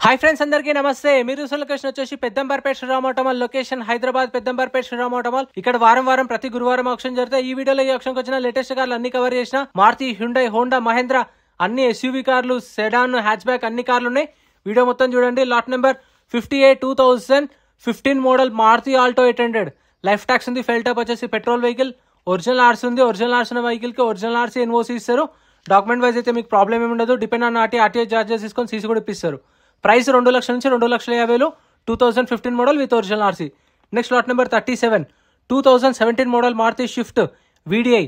Hi friends, అందరికీ నమస్తే. మీరు లొకేషన్ వచ్చేసి Peddamberpet Sriram automall location Hyderabad Peddamberpet Sriram automall. ఇక్కడ వారం ప్రతి గురువారం ఆప్షన్ జరుగుతాయి. ఈ వీడియోలో ఈ ఆప్షన్ వచ్చిన లేటెస్ట్ కార్లు అన్ని కవర్ చేసిన మారుతి, హ్యుండై, హోండా, మహేంద్ర అన్ని ఎస్యూవీ కార్లు, సెడాన్, హ్యాచ్ బ్యాక్ అన్ని కార్లు ఉన్నాయి. వీడియో మొత్తం చూడండి. Lot number 58 2015 model Maruti Alto 800. Life tax ఉంది. ఫెల్ టాప్ వచ్చేసి పెట్రోల్ వెహికల్. ఒరిజినల్ ఆర్సీ ఉంది. ఒరిజినల్ ఆర్సీ ఉన్న వెహికల్ కి ఒరిజినల్ ఆర్సీ ఎన్ఓసి ఇస్తారు. డాక్యుమెంట్ వైజ్ అయితే మీకు ప్రాబ్లం ఏమి ఉండదు. డిపెండ్ ఆన్ ఆర్టీఐ చార్జెస్ తీసుకొని సీసీ కూడా ఇప్పిస్తారు. ప్రైస్ 2 లక్షల నుంచి 2,50,000. 2015 model with original RC. Next lot number 37 2017 model Maruti Swift VDI.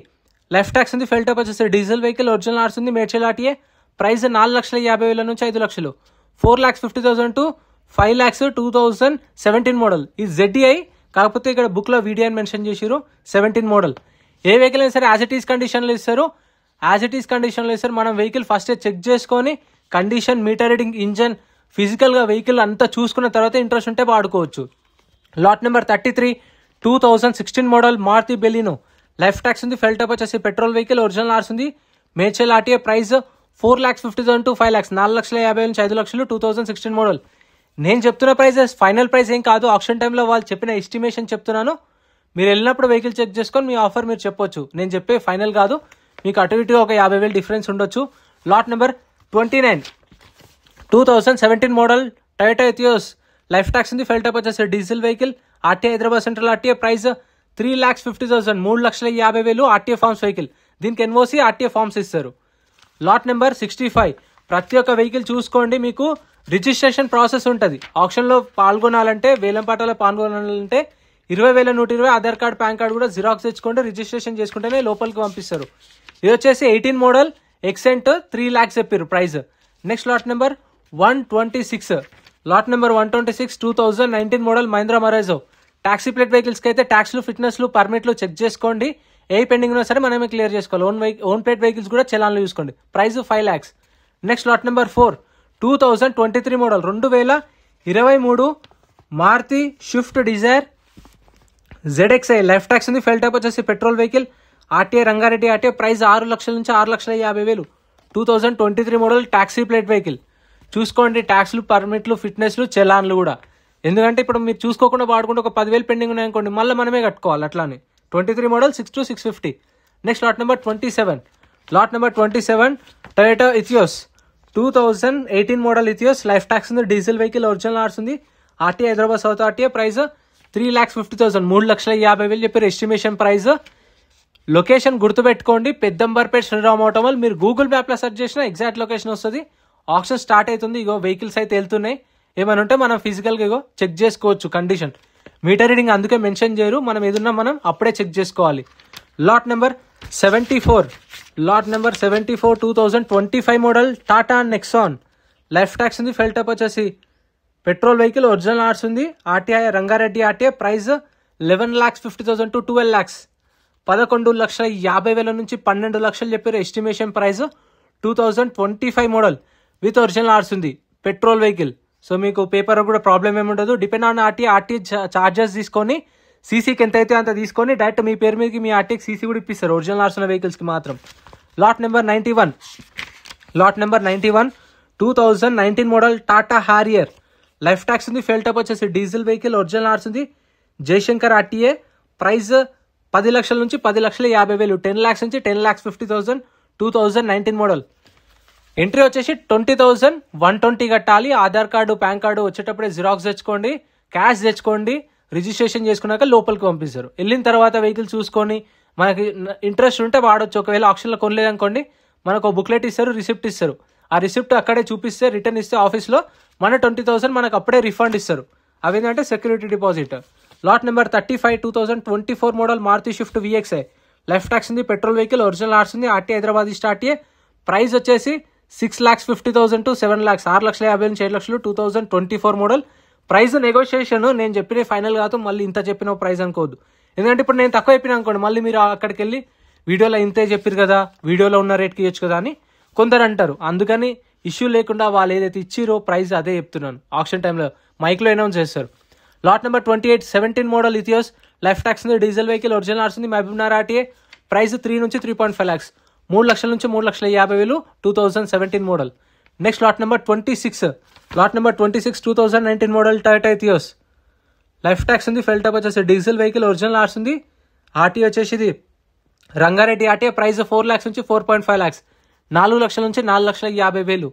Life tax ఉంది. ఫెల్ టాప్ వచ్చేసి డీజిల్ వెహికల్. ఒరిజినల్ ఆర్సీ ఉంది. మేడ్చల్ ఆర్టీఏ. ప్రైస్ 4,50,000 నుంచి 5 లక్షలు. 4,50,000 టు 5 lakhs 2017 మోడల్. ఈ ZDI కాకపోతే ఇక్కడ బుక్ లో VDI అని మెన్షన్ చేసారు. 17 మోడల్. ఏ వెహికల్ అయినా సరే యాజ్ ఇట్ ఈస్ కండిషన్ లో ఇస్తారు. మనం వెహికల్ ఫస్ట్ చెక్ చేసుకొని condition, meter reading, engine, physical గా వెహికల్ అంతా చూసుకున్న తర్వాత ఇంట్రెస్ట్ ఉంటే వాడుకోవచ్చు. Lot number 33 2016 model Maruti Baleno. Life tax ఉంది. ఫెల్ టాప్ వచ్చేసి పెట్రోల్ వెహికల్. ఒరిజినల్ ఆర్స్ ఉంది. Medchal RTA. Price 4,50,000 to 5 lakhs. 4,50,000 నుంచి 5 లక్షలు. 2016 మోడల్. నేను చెప్తున్న ప్రైజెస్ ఫైనల్ ప్రైస్ ఏం కాదు. ఆప్షన్ టైంలో వాళ్ళు చెప్పిన ఎస్టిమేషన్ చెప్తున్నాను. మీరు వెళ్ళినప్పుడు వెహికల్ చెక్ చేసుకొని మీ ఆఫర్ మీరు చెప్పొచ్చు. నేను చెప్పే ఫైనల్ కాదు. మీకు అటు ఇటుగా ఒక 50,000 డిఫరెన్స్ ఉండొచ్చు. Lot number 29 2017 model Toyota Etios. Life tax ఉంది. ఫెల్ టాప్ వచ్చేసి diesel vehicle. RTI Hyderabad central RTA. Price 3,50,000. 3,50,000 RTA forms vehicle. దీనికి ఎన్ఓసి, ఆర్టీఏ ఫార్మ్స్ ఇస్తారు. లాట్ నెంబర్ 65 ప్రతి ఒక్క వెహికల్ చూసుకోండి. మీకు రిజిస్ట్రేషన్ ప్రాసెస్ ఉంటుంది. ఆప్షన్ లో పాల్గొనాలంటే, వేలంపాటలో పాల్గొనాలంటే 20,120 ఆధార్ కార్డ్, పాన్ కార్డ్ కూడా జిరాక్స్ తెచ్చుకోండి. రిజిస్ట్రేషన్ చేసుకుంటేనే లోపలికి పంపిస్తారు. ఇది వచ్చేసి 18 మోడల్ ఎక్సెంట్. 3 lakhs చెప్పారు price. Next lot number 126 lot number 126 2019 model Mahindra Marazzo. Taxi plate vehicles కి అయితే ట్యాక్స్లు, ఫిట్నెస్లు, పర్మిట్లు చెక్ చేసుకోండి. ఏ పెండింగ్ ఉన్నా సరే మనమే క్లియర్ చేసుకోవాలి. ఓన్ ప్లేట్ వెహికల్స్ కూడా చలాన్లు చూసుకోండి. Price 5 lakhs. Next lot number 4 2023 model 2023 Maruti Swift Dzire ZXi. Life tax ఉంది. ఫెల్ టాప్ వచ్చేసి petrol vehicle. RTI Rangareddy RTI. Price 6 లక్షల నుంచి 6,50,000. 2023 మోడల్ టాక్సీ ప్లేట్ వెహికల్. చూసుకోండి ట్యాక్స్లు, పర్మిట్లు, ఫిట్నెస్లు, చలాన్లు కూడా. ఎందుకంటే ఇప్పుడు మీరు చూసుకోకుండా వాడుకుంటే ఒక 10,000 పెండింగ్ ఉన్నాయనుకోండి, మళ్ళీ మనమే కట్టుకోవాలి. అట్లానే 23 model 62,650. Next lot number 27 Toyota Etios. 2018 model Etios. Life tax ఉంది. Diesel vehicle. ఒరిజినల్ ఆర్స్ ఉంది. RTI Hyderabad south RTI. Price 3,50,000. 3,50,000 చెప్పారు ఎస్టిమేషన్ ప్రైస్. లొకేషన్ గుర్తుపెట్టుకోండి, పెద్దంబర్పేట శ్రీరామ్ ఆటోమాల్. మీరు గూగుల్ మ్యాప్ లో సెర్చ్ చేసినా ఎగ్జాక్ట్ లొకేషన్ వస్తుంది. ఆప్షన్ స్టార్ట్ అవుతుంది. ఇగో వెహికల్స్ అయితే వెళ్తున్నాయి. ఏమైనా ఉంటే మనం ఫిజికల్ గా చెక్ చేసుకోవచ్చు కండిషన్. మీటర్ రీడింగ్ అందుకే మెన్షన్ చేయరు. మనం ఏదున్నా మనం అప్పుడే చెక్ చేసుకోవాలి. Lot number 74 2025 model Tata Nexon. Life tax ఉంది. ఫెల్ టాప్ వచ్చేసి పెట్రోల్ వెహికల్. ఒరిజినల్ ఆర్స్ ఉంది. RTI Rangareddy RTI. Price 11,50,000 to 12 lakhs. 11,50,000 నుంచి 12 లక్షలు చెప్పారు estimation price. 2025 model with original ఆర్స్ ఉంది. Petrol vehicle. సో మీకు పేపర్ కూడా ప్రాబ్లం ఏమి ఉండదు. డిపెండ్ ఆన్ ఆర్టీ చార్జెస్ తీసుకొని సీసీకి ఎంత అయితే అంత తీసుకొని డైరెక్ట్ మీ పేరు మీదకి మీ ఆర్టీకి సీసీ కూడా ఇప్పిస్తారు ఒరిజినల్ ఆర్స్ ఉన్న వెహికల్స్ కి మాత్రం. Lot number 91 2019 model Tata Harrier. Life tax ఉంది. ఫెల్ టాప్ వచ్చేసి డీజిల్ వెహికల్. ఒరిజినల్ ఆర్స్ ఉంది. జయశంకర్ ఆర్టీఏ. ప్రైస్ 10 లక్షల నుంచి 10,50,000. 10 lakhs నుంచి 10,50,000. 2019 మోడల్. ఎంట్రీ వచ్చేసి 20,120 కట్టాలి. ఆధార్ కార్డు, పాన్ కార్డు వచ్చేటప్పుడే జిరాక్స్ తెచ్చుకోండి, క్యాష్ తెచ్చుకోండి. రిజిస్ట్రేషన్ చేసుకున్నాక లోపలికి పంపిస్తారు. వెళ్ళిన తర్వాత వెహికల్ చూసుకొని మనకి ఇంట్రెస్ట్ ఉంటే వాడొచ్చు. ఒకవేళ ఆప్షన్లో కొనలేదనుకోండి, మనకు బుక్లెట్ ఇస్తారు, రిసిప్ట్ ఇస్తారు. ఆ రిసిప్ట్ అక్కడే చూపిస్తే, రిటర్న్ ఇస్తే ఆఫీస్లో మన 20,000 మనకు అప్పుడే రిఫండ్ ఇస్తారు. అవేంటంటే security deposit. Lot number 35 2024 model Maruti Swift VXi. Life tax ఉంది. Petrol vehicle. ఒరిజినల్ ఆర్స్ ఉంది. RTA Hyderabad RTA. ప్రైస్ వచ్చేసి 6,50,000 టు 7 lakhs. 6,50,000 నుంచి 7 లక్షలు. 2024 మోడల్. Price negotiation. నేను చెప్పిన ఫైనల్ కాదు. మళ్ళీ ఇంత చెప్పిన ప్రైస్ అనుకోవద్దు. ఎందుకంటే ఇప్పుడు నేను తక్కువ చెప్పిన అనుకోండి, మళ్ళీ మీరు అక్కడికి వెళ్ళి వీడియోలో ఇంతే చెప్పారు కదా, వీడియోలో ఉన్న రేట్కి ఇవ్వచ్చు కదా అని కొందరు అంటారు. అందుకని ఇష్యూ లేకుండా వాళ్ళు ఏదైతే ఇచ్చిరో ప్రైస్ అదే చెప్తున్నాను. ఆప్షన్ టైంలో మైక్లో అనౌన్స్ చేస్తారు. Lot number 28 17 model Etios. Life tax ఉంది. Diesel vehicle. ఒరిజినల్ ఆర్స్ ఉంది. మహబూబ్నగర్ ఆర్టీఏ. ప్రైస్ 3 నుంచి 3.5 lakhs. 3 లక్షల నుంచి 3,50,000. 2017 model. Next lot number 26 lot number 26 2019 model Toyota Etios. Life tax ఉంది. ఫెల్ టాప్ వచ్చేసి డీజిల్ వెహికల్, ఒరిజినల్ ఆర్స్ ఉంది. ఆర్టీ వచ్చేసి ఇది రంగారెడ్డి ఆర్టీ. ప్రైస్ 4 lakhs నుంచి 4.5 lakhs, 4 లక్షల నుంచి 4,50,000.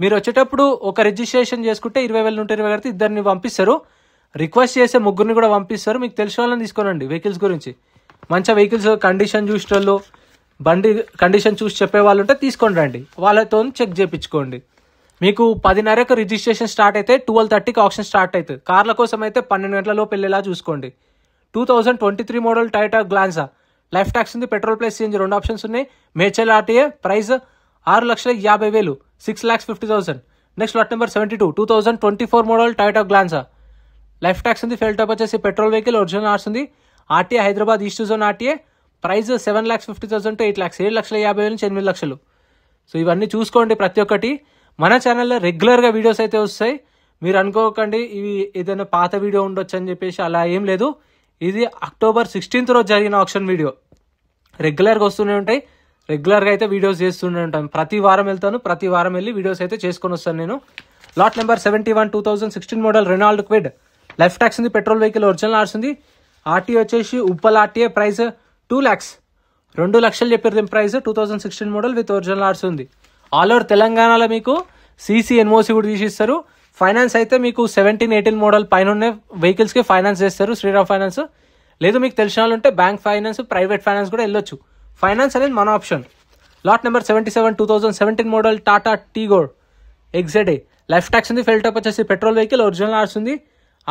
మీరు వచ్చేటప్పుడు ఒక రిజిస్ట్రేషన్ చేసుకుంటే 20,000 నుండి 20 కడితే ఇద్దరిని పంపిస్తారు. రిక్వెస్ట్ చేసే ముగ్గురిని కూడా పంపిస్తారు. మీకు తెలిసిన వాళ్ళని తీసుకోనండి వెహికల్స్ గురించి. మంచిగా వెహికల్స్ కండిషన్ చూసేటోళ్ళు, బండి కండిషన్ చూసి చెప్పే వాళ్ళు ఉంటే తీసుకొని రండి. వాళ్ళతో చెక్ చేయించుకోండి. మీకు 10:30కు రిజిస్ట్రేషన్ స్టార్ట్ అయితే 12:30కి ఆప్షన్ స్టార్ట్ అవుతుంది. కార్ల కోసం అయితే 12 గంటలలోపు వెళ్ళేలా చూసుకోండి. 2023 model Toyota Glanza. Life tax ఉంది. పెట్రోల్ ప్లస్ సిఎన్జీ 2 ఆప్షన్స్ ఉన్నాయి. Medchal RTA. Price 6,50,000, 6,50,000. Next lot number 72 2024 model Toyota Glanza. Life tax ఉంది. ఫెల్ టాప్ వచ్చేసి పెట్రోల్ వెహికల్, ఒరిజినల్ ఆర్స్ ఉంది. RTA Hyderabad east zone RTA. Price 7,50,000 to 8 lakhs, 7,50,000 నుంచి 8 లక్షలు. సో ఇవన్నీ చూసుకోండి ప్రతి ఒక్కటి. మన ఛానల్లో రెగ్యులర్గా వీడియోస్ అయితే వస్తాయి. మీరు అనుకోకండి ఇవి ఏదైనా పాత వీడియో ఉండొచ్చు అని చెప్పేసి, అలా ఏం లేదు. ఇది October 16th రోజు జరిగిన ఆప్షన్ వీడియో. రెగ్యులర్గా వస్తూనే ఉంటాయి. రెగ్యులర్గా అయితే వీడియోస్ చేస్తూనే ఉంటాను. ప్రతి వారం వెళ్తాను, ప్రతి వారం వెళ్ళి వీడియోస్ అయితే చేసుకొని వస్తాను నేను. Lot number 71 2016 model Renault Kwid. Life tax ఉంది. పెట్రోల్ వెహికల్, ఒరిజినల్ ఆర్స్ ఉంది. ఆర్టీ వచ్చేసి ఉప్పల్ ఆర్టీఏ. ప్రైస్ 2 lakhs, 2 లక్షలు చెప్పారు దీని ప్రైస్. 2016 మోడల్ విత్ ఒరిజినల్ ఆర్స్ ఉంది. ఆల్ ఓవర్ తెలంగాణలో మీకు సీసీ ఎన్ఓసి కూడా తీసిస్తారు. ఫైనాన్స్ అయితే మీకు 17-18 మోడల్ పైన ఉన్న వెహికల్స్కి ఫైనాన్స్ చేస్తారు శ్రీరామ్ ఫైనాన్స్. లేదు మీకు తెలిసిన వాళ్ళు ఉంటే బ్యాంక్ ఫైనాన్స్, ప్రైవేట్ ఫైనాన్స్ కూడా వెళ్ళొచ్చు. ఫైనాన్స్ అనేది మన option. Lot number 77 2017 model Tata Tigor ఎగ్జెడే. లైఫ్ ట్యాక్స్ ఉంది. ఫెల్ టాప్ వచ్చేసి పెట్రోల్ వెహికల్, ఒరిజినల్ ఆర్స్ ఉంది.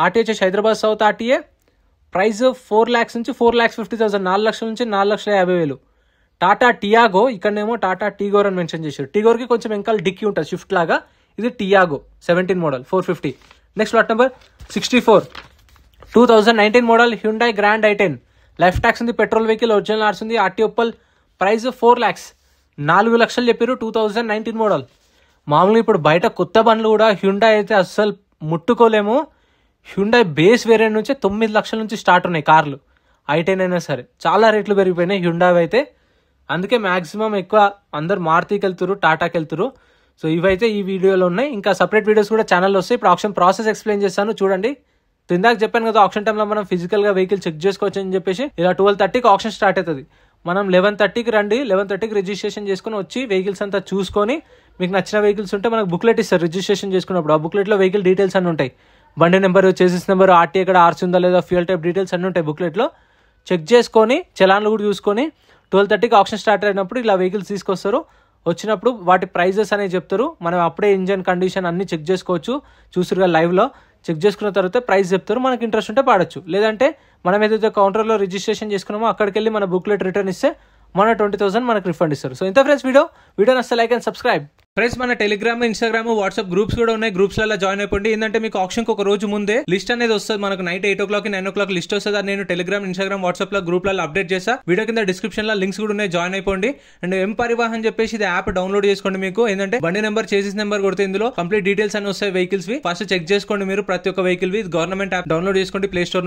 ఆర్టీ వచ్చేసి Hyderabad south RTA. Price 4 lakhs నుంచి 4,50,000, 4 లక్షల నుంచి 4,50,000. టాటా టియాగో. ఇక్కడనేమో టాటా టీగోర్ అని మెన్షన్ చేశారు. టీగోర్కి కొంచెం వెనకాల డిక్కీ ఉంటుంది షిఫ్ట్ లాగా. ఇది Tiago 17 model 450. Next lot number 64 2019 model Hyundai grand i10. Life tax ఉంది. పెట్రోల్ వెహికల్, ఒరిజినల్ ఆర్స్ ఉంది. ఆర్టీ ఉప్పల్. ప్రైస్ 4 lakhs, 4 లక్షలు చెప్పారు. 2019 మోడల్. మామూలుగా ఇప్పుడు బయట కొత్త బండ్లు కూడా హ్యుండాయ్ అయితే అస్సలు ముట్టుకోలేము. హ్యుండాయ్ బేస్ వేరియంట్ నుంచి 9 లక్షల నుంచి స్టార్ట్ ఉన్నాయి కార్లు. i10 అయినా సరే చాలా రేట్లు పెరిగిపోయినాయి హ్యుండాయ్ అయితే. అందుకే మ్యాక్సిమం ఎక్కువ అందరు మారుతికి వెళ్తురు, టాటాకి వెళ్తురు. సో ఇవైతే ఈ వీడియోలో ఉన్నాయి. ఇంకా సపరేట్ వీడియోస్ కూడా ఛానల్లో వస్తాయి. ఇప్పుడు ఆప్షన్ ప్రాసెస్ ఎక్స్ప్లెయిన్ చేస్తాను చూడండి. ఇందాక చెప్పాను కదా ఆప్షన్ టైంలో మనం ఫిజికల్గా వెహికల్ చెక్ చేసుకోవచ్చు అని చెప్పేసి. ఇలా 12:30కి ఆప్షన్ స్టార్ట్ అవుతుంది. మనం 11:30కి రండి. 11:30కి రిజిస్ట్రేషన్ చేసుకుని వచ్చి వెహికల్స్ అంతా చూసుకొని మీకు నచ్చిన వెహికల్స్ ఉంటే మనకు బుక్లెట్ ఇస్తారు రిజిస్ట్రేషన్ చేసుకున్నప్పుడు. ఆ బుక్లెట్లో వెహికల్ డీటెయిల్స్ అన్నీ ఉంటాయి. బండి నెంబర్, చేసిస్ నెంబర్, ఆర్టీ ఎక్కడ ఆర్సీ ఉందా లేదా, ఫ్యూయల్ టైప్ డీటెయిల్స్ అన్నీ ఉంటాయి బుక్లెట్లో. చెక్ చేసుకొని చలాన్లు కూడా చూసుకొని 12:30కి ఆప్షన్ స్టార్ట్ అయినప్పుడు ఇలా వెహికల్స్ తీసుకొస్తారు. వచ్చినప్పుడు వాటి ప్రైజెస్ అనేవి చెప్తారు. మనం అప్పుడే ఇంజన్ కండిషన్ అన్ని చెక్ చేసుకోవచ్చు. చూసురుగా లైవ్లో చెక్ చేసుకున్న తర్వాత ప్రైస్ చెప్తారు. మనకి ఇంట్రెస్ట్ ఉంటే పాడొచ్చు. లేదంటే మనం ఏదైతే కౌంటర్లో రిజిస్ట్రేషన్ చేసుకున్నామో అక్కడికి వెళ్ళి మన బుక్లెట్ రిటర్న్ ఇస్తే మన 20,000 మనకు రిఫండ్ ఇస్తారు. సో ఇంత ఫ్రెండ్స్ వీడియో నచ్చితే లైక్ అండ్ సబ్స్క్రైబ్. ఫ్రెండ్స్ మన టెలిగ్రామ్, ఇన్స్టాగ్రామ్, వాట్సాప్ గ్రూప్స్ కూడా ఉన్నాయి. గ్రూప్స్లలో జాయిన్ అయిపోండి. ఏంటంటే మీకు ఆప్షన్కి ఒక రోజు ముందే లిస్ట్ అనేది వస్తుంది. మనకు నైట్ 8 o'clock 9 o'clock లిస్ట్ వస్తుంది. నేను టెలిగ్రామ్, ఇన్స్టాగ్రామ్, వాట్సాప్ లో గ్రూప్లలో అప్డేట్ చేస్తా. వీడియో కింద డిస్క్రిప్షన్ లో లింక్స్ కూడా ఉన్నాయి. జాయిన్ అయిపోండి. అండ్ ఎం పరివాహన్ చెప్పేసి ఇది యాప్ డౌన్లోడ్ చేసుకోండి. మీకు ఏంటంటే బండి నెంబర్, చేసిస్ నెంబర్ కొడితే ఇందులో కంప్లీట్ డీటెయిల్స్ అన్ని వస్తాయి వెహికల్స్ వి. ఫస్ట్ చెక్ చేసుకోండి మీరు ప్రతి ఒక్క వెహికల్ వి. గవర్నమెంట్ యాప్ డౌన్లోడ్ చేసుకోండి ప్లే స్టోర్ నుంచి.